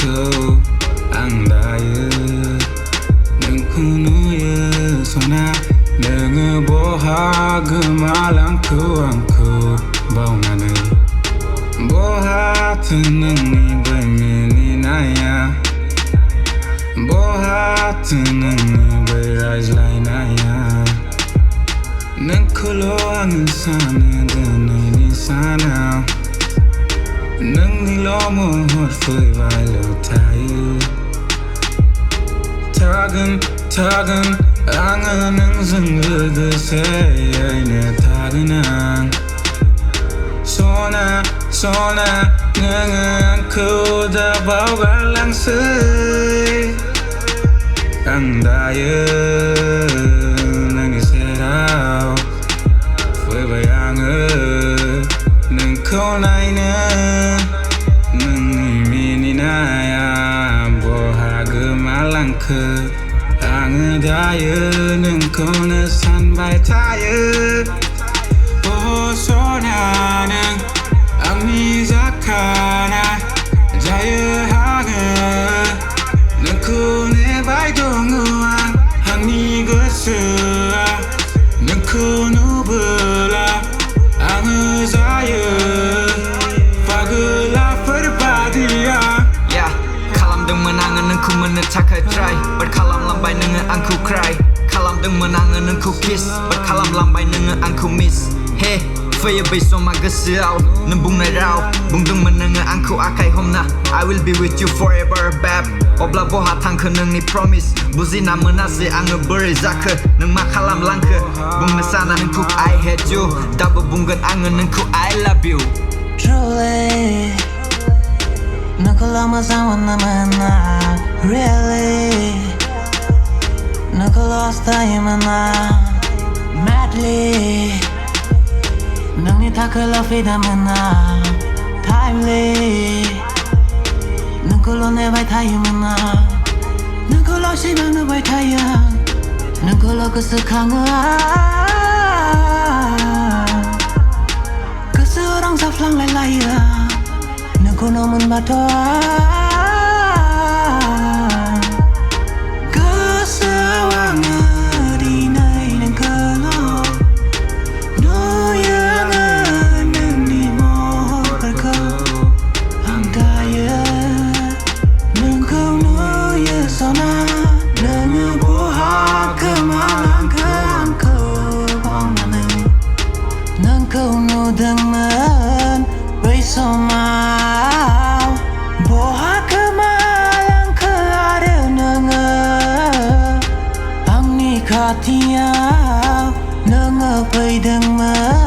महरफोरखौ आं दायो नोंखौ नुयो सना नोङो बहा गोमालांखो आंखौ बावनानै बहाथो नोंनि बै मिनिनाया बहाथो नोंनि बै रायज्लायनाया नोंखौल' आङो सानो दिनैनि सानाव नोंनिल' महर फैबायल' थायो थागोन आङो नोंजों लोगोसेयैनो थागोन आं सना नोङो आंखौ दा बावगारलांसै आं दायो नोंनि सेराव फैबाय आङो नोंखौ नायनो नोंनि मिनिनाया बहा गोमालांखो आङो दायो नोंखौनो सानबाय थायो सना नों आंनि जाखाना जायो आङो नोंखौ नेबाय दङ आंनि गोसोआ नोंखौ नुबोला आङो जायो पागलाफोर बादिया खालामदोंमोन आङो नोंखौ मोननो थाखाय ट्राइ बाट खालामलांबाय नोङो आंखौ क्राइ खालामदोंमोन आङो नोंखौ किस बाट खालामलांबाय नोङो आंखौ मिस हे फैयो बै समा गोसोआव नों बुंनाय राव बुंदोंमोन नोङो आंखौ आखाइ हमना I will be with you forever babe अब्ला बहा थांखो नोंनि प्रमिस बुजिना मोनासै आङो बोरै जाखो नों मा खालामलांखो बुंनो साना नोंखौ I hate you दाबो बुंगोन आङो नोंखौ I love you Truly नोंखौल' मोजां मोनोमोन आं Really नोंखौल' हास्थायोमोन आं Madly नोंनि थाखायल' फैदोंमोन आं Timely नोंखौल' नेबाय थायोमोन आं नोंखौल' सिमां नुबाय थायो नोंखौल' गोसोखाङो आं गोसोआव रंजाफ्लांलायलायो नोंखौल' मोनबाथ' गोसोआव आङो दिनै नोंखौल' नुयो आङो नोंनि महरफोरखौ आं दायो नोंखौ नुयो सना नोङो बहा गोमालांखो आंखौ बावनानै नोंखौ नुदोंमोन बै समाव बहा गोमालांखो आरो नोङो आंनि खाथियाव नोङो फैदोंमोन